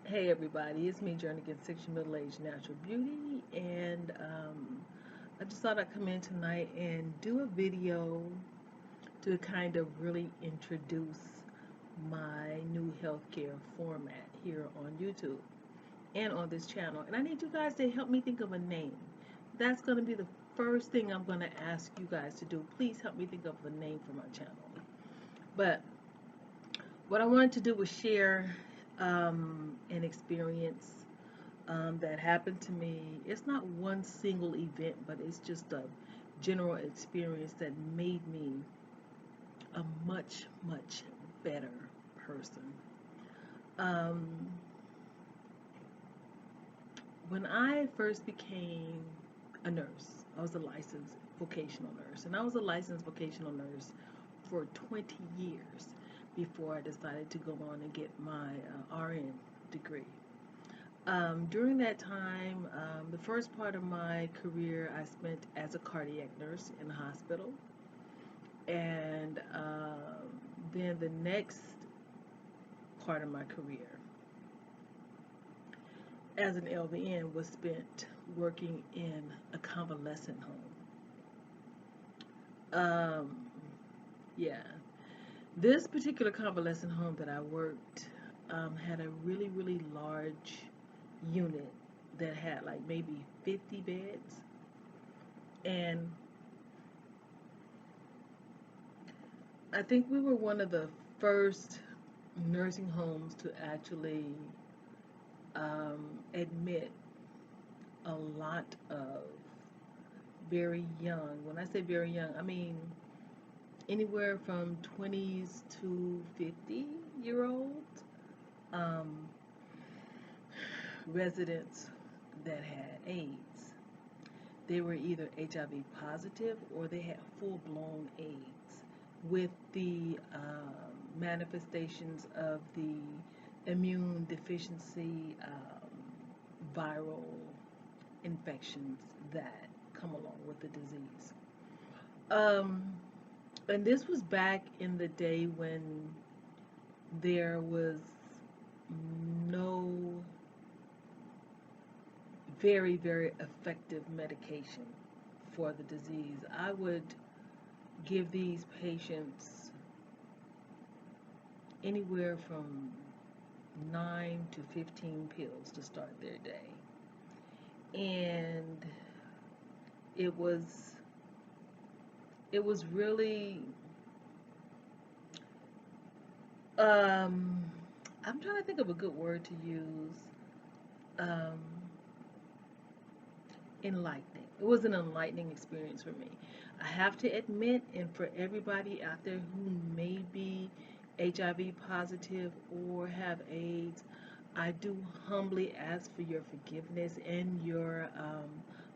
Hey everybody, it's me, Jernigan, 6 Middle Age Natural Beauty, and I just thought I'd come in tonight and do a video to kind of really introduce my new healthcare format here on YouTube and on this channel. And I need you guys to help me think of a name. That's going to be the first thing I'm going to ask you guys to do. Please help me think of a name for my channel. But what I wanted to do was share an experience that happened to me. It's not one single event, but it's just a general experience that made me a much, much better person. Um, when I first became a nurse, I was a licensed vocational nurse, and I was a licensed vocational nurse for 20 years before I decided to go on and get my RN degree. During that time, the first part of my career I spent as a cardiac nurse in the hospital, and then the next part of my career as an LVN was spent working in a convalescent home. Yeah, this particular convalescent home that I worked had a really, really large unit that had like maybe 50 beds. And I think we were one of the first nursing homes to actually admit a lot of very young, when I say very young, I mean anywhere from 20s to 50-year-olds um, residents that had AIDS. They were either HIV positive or they had full-blown AIDS with the manifestations of the immune deficiency viral infections that come along with the disease. Um, and this was back in the day when there was no very, very effective medication for the disease. I would give these patients anywhere from 9 to 15 pills to start their day. And it was it was really um I'm trying to think of a good word to use. Um Enlightening. It was an enlightening experience for me. I have to admit, and for everybody out there who may be HIV positive or have AIDS, I do humbly ask for your forgiveness and your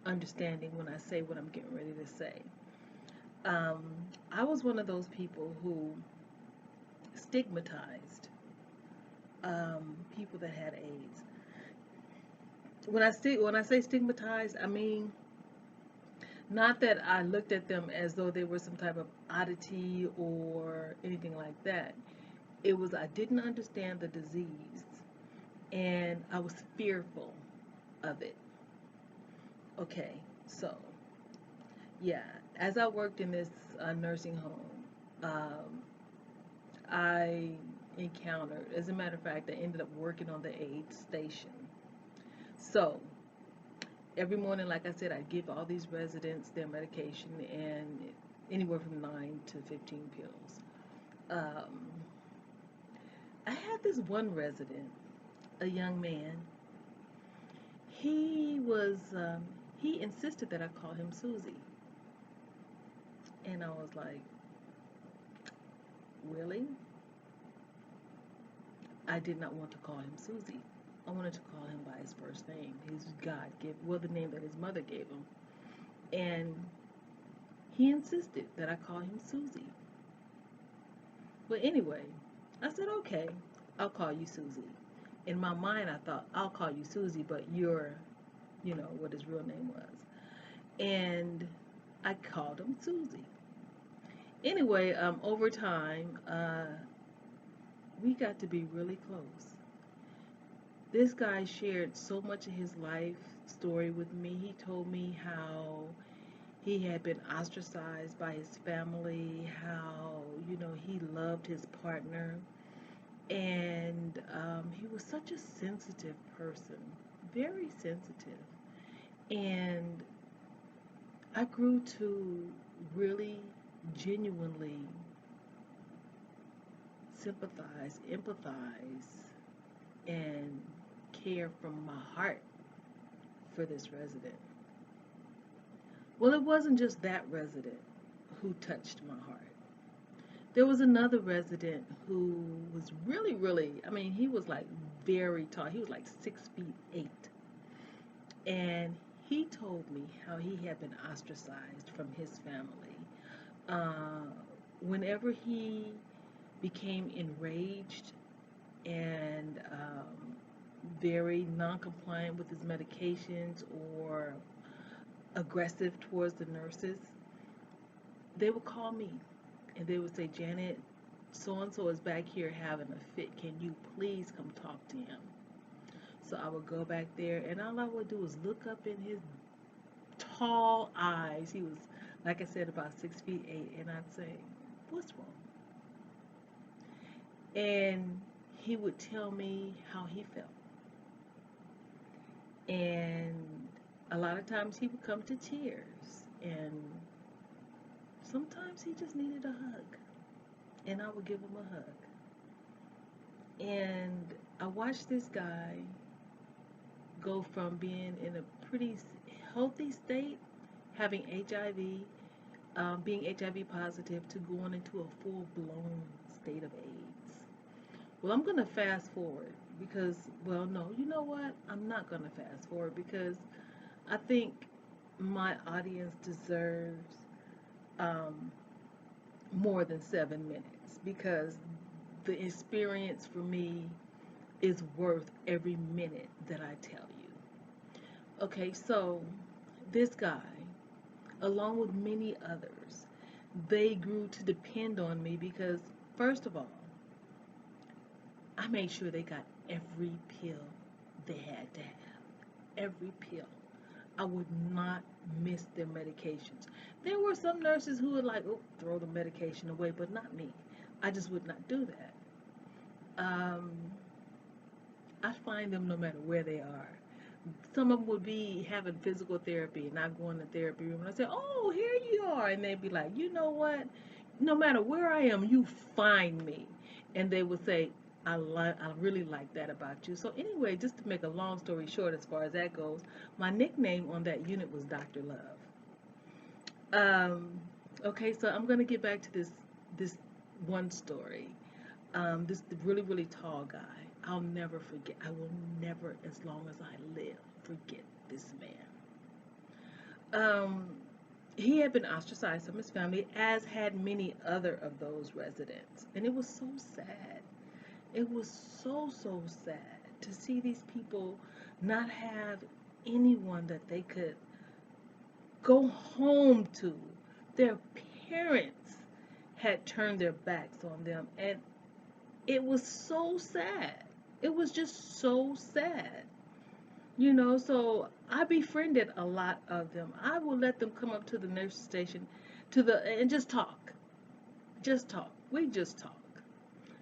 understanding when I say what I'm getting ready to say. Um, I was one of those people who stigmatized people that had AIDS. When I say stigmatized, I mean not that I looked at them as though they were some type of oddity or anything like that. It was I didn't understand the disease and I was fearful of it. Okay, so yeah, as I worked in this nursing home, I encountered, as a matter of fact, I ended up working on the AIDS station. So every morning, like I said, I give all these residents their medication and anywhere from 9 to 15 pills. Um, I had this one resident, a young man. He was, he insisted that I call him Susie. And I was like, really? I did not want to call him Susie. I wanted to call him by his first name. His God gave, well, the name that his mother gave him. And he insisted that I call him Susie. But anyway, I said, okay, I'll call you Susie. In my mind, I thought, I'll call you Susie, but you're, what his real name was. And I called him Susie. Anyway, over time, we got to be really close. This guy shared so much of his life story with me. He told me how he had been ostracized by his family, how, he loved his partner. And he was such a sensitive person, very sensitive. And I grew to really genuinely sympathize, empathize, and care from my heart for this resident. Well, it wasn't just that resident who touched my heart. There was another resident who was really, really, I mean, he was like very tall. He was like 6'8". And he told me how he had been ostracized from his family. Uh, Whenever he became enraged and very non-compliant with his medications or aggressive towards the nurses, they would call me and they would say, Janet, so and so is back here having a fit. Can you please come talk to him? So I would go back there, and all I would do was look up in his tall eyes. He was, like I said, about 6'8", and I'd say, what's wrong? And he would tell me how he felt. And a lot of times he would come to tears, and sometimes he just needed a hug, and I would give him a hug. And I watched this guy go from being in a pretty healthy state, having HIV, being HIV positive, to going into a full-blown state of AIDS. Well, I'm going to fast forward because, well, no, you know what? I'm not going to fast forward because I think my audience deserves um, more than 7 minutes, because the experience for me is worth every minute that I tell you. Okay, so this guy, along with many others, they grew to depend on me because, first of all, I made sure they got every pill they had to have. Every pill. I would not miss their medications. There were some nurses who would like, oh, throw the medication away, but not me. I just would not do that. Um, I find them no matter where they are. Some of them would be having physical therapy, and I go in the therapy room and I say, oh, here you are. And they'd be like, you know what? No matter where I am, you find me. And they would say, I really like that about you. So anyway, just to make a long story short as far as that goes, my nickname on that unit was Dr. Love. Um, okay, so I'm gonna get back to this one story. This really, really tall guy. I'll never forget. I will never, as long as I live, forget this man. He had been ostracized from his family, as had many other of those residents, and it was so sad. It was so, so sad to see these people not have anyone that they could go home to. Their parents had turned their backs on them, and it was so sad. It was just so sad. So I befriended a lot of them. I would let them come up to the nurse station and just talk. Just talk. We just talk.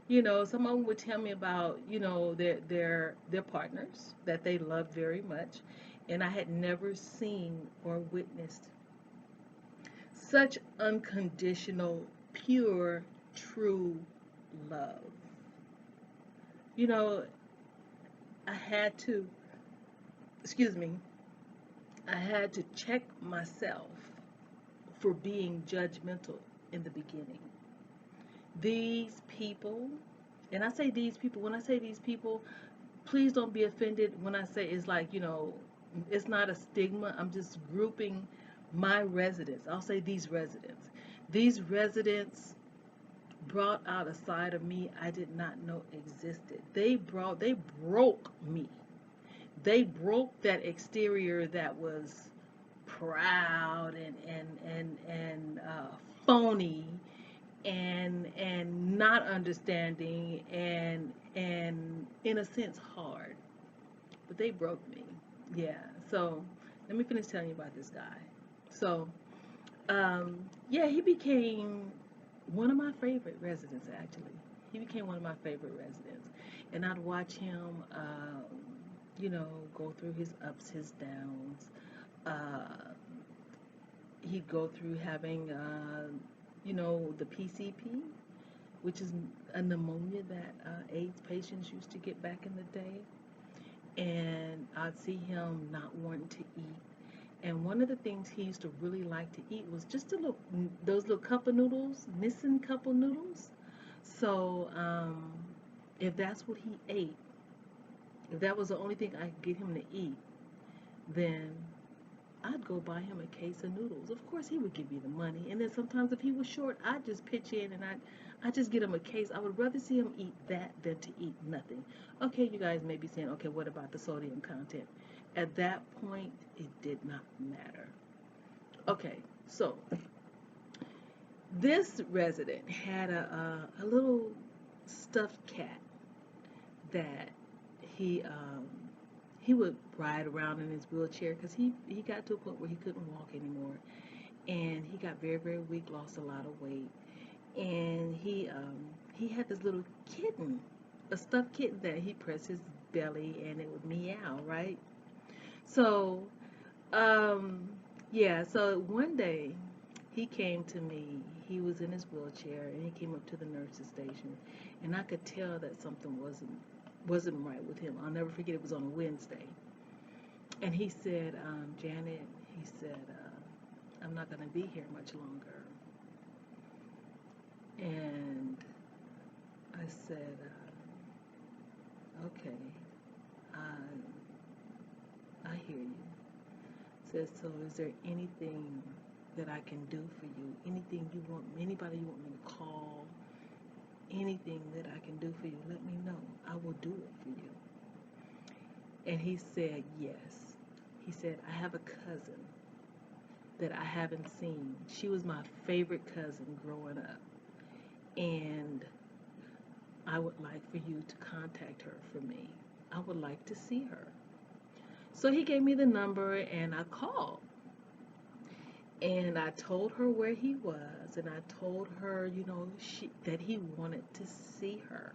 Some of them would tell me about, their partners that they loved very much. And I had never seen or witnessed such unconditional, pure, true love. You know, I had to, excuse me, I had to check myself for being judgmental in the beginning. These people, and I say these people, when I say these people, please don't be offended when I say it's like, it's not a stigma. I'm just grouping my residents. I'll say these residents. These residents brought out a side of me I did not know existed. They broke me. They broke that exterior that was proud and phony and not understanding and in a sense hard. they broke me. Yeah. So let me finish telling you about this guy. So yeah, he became one of my favorite residents. Actually, he became one of my favorite residents, and I'd watch him, go through his ups, his downs. Uh, he'd go through having, the PCP, which is a pneumonia that AIDS patients used to get back in the day. And I'd see him not wanting to eat. And one of the things he used to really like to eat was just those little cup of noodles, Nissan cup of noodles. So if that's what he ate, if that was the only thing I could get him to eat, then I'd go buy him a case of noodles. Of course, he would give me the money. And then sometimes if he was short, I'd just pitch in and I'd just get him a case. I would rather see him eat that than to eat nothing. Okay, you guys may be saying, okay, what about the sodium content? At that point, it did not matter. Okay, so this resident had a little stuffed cat that he um, he would ride around in his wheelchair because he got to a point where he couldn't walk anymore, and he got very, very weak, lost a lot of weight, and he had this little kitten, a stuffed kitten that he pressed his belly and it would meow, right? So um, yeah, so one day he came to me. He was in his wheelchair and he came up to the nurse's station, and I could tell that something wasn't right with him. I'll never forget. It was on a Wednesday, and he said, Janet, he said, I'm not going to be here much longer. And I said, okay, I hear you. Says, so is there anything that I can do for you? Anything you want, anybody you want me to call? Anything that I can do for you, let me know. I will do it for you. And he said, yes. He said, I have a cousin that I haven't seen. She was my favorite cousin growing up. And I would like for you to contact her for me. I would like to see her. So he gave me the number and I called. And I told her where he was, and I told her, that he wanted to see her,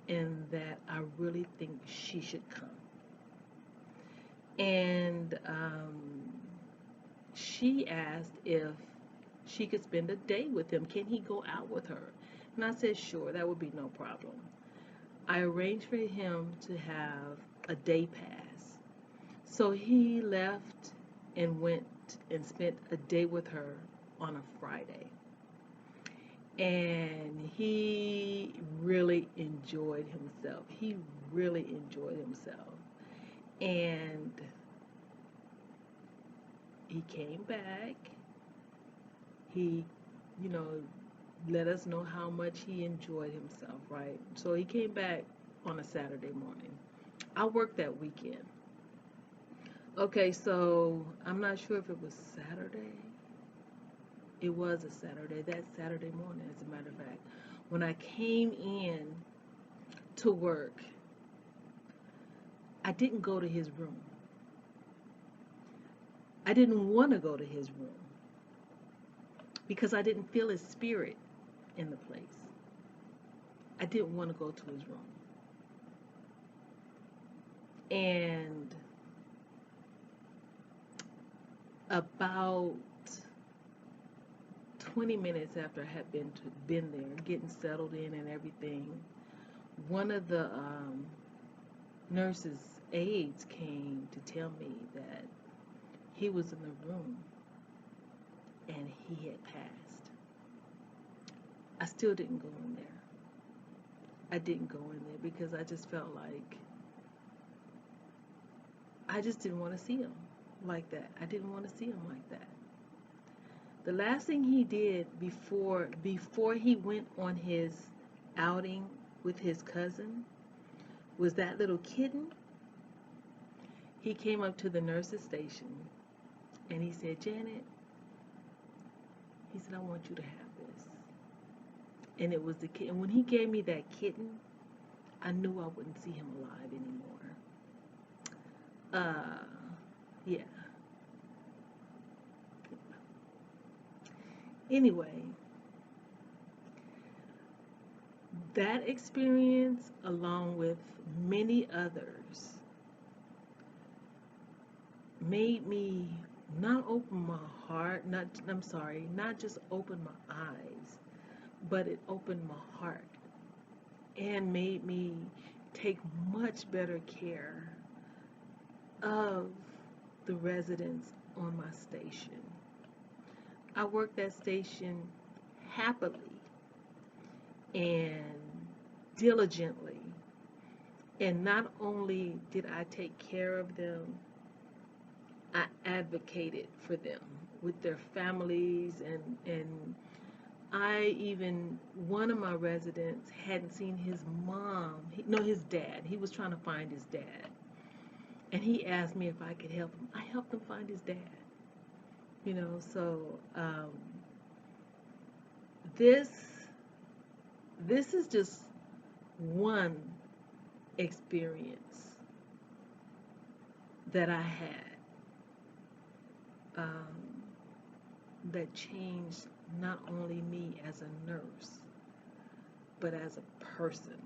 and that I really think she should come. And she asked if she could spend a day with him. Can he go out with her? And I said, sure, that would be no problem. I arranged for him to have a day pass. So he left and went and spent a day with her on a Friday. And he really enjoyed himself. He really enjoyed himself. And he came back. He, you know, let us know how much he enjoyed himself, right? So he came back on a Saturday morning. I worked that weekend. Okay, so I'm not sure if it was Saturday. It was a Saturday, that Saturday morning, as a matter of fact. When I came in to work, I didn't go to his room. I didn't want to go to his room because I didn't feel his spirit in the place. I didn't want to go to his room. And about 20 minutes after I had been there, getting settled in and everything, one of the nurse's aides came to tell me that he was in the room and he had passed. I still didn't go in there. I didn't go in there because I just felt like I just didn't want to see him like that. I didn't want to see him like that. The last thing he did before he went on his outing with his cousin was that little kitten. He came up to the nurse's station and he said, Janet, he said, I want you to have this. And it was the kitten. And when he gave me that kitten, I knew I wouldn't see him alive anymore. Uh, yeah. Anyway, that experience, along with many others, made me not open my heart, I'm sorry, not just open my eyes, but it opened my heart and made me take much better care of the residents on my station. I worked that station happily and diligently. And not only did I take care of them, I advocated for them with their families, and I even, one of my residents hadn't seen his mom, no, his dad. He was trying to find his dad. And he asked me if I could help him. I helped him find his dad. So this this is just one experience that I had, um, that changed not only me as a nurse, but as a person.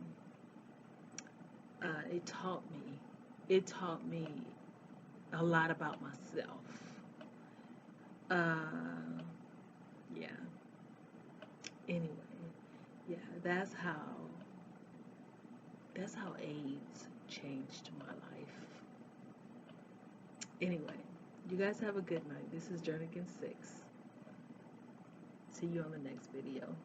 It taught me. It taught me a lot about myself. Uh, yeah. Anyway, yeah, that's how AIDS changed my life. Anyway, you guys have a good night. This is Jernigan 6. See you on the next video.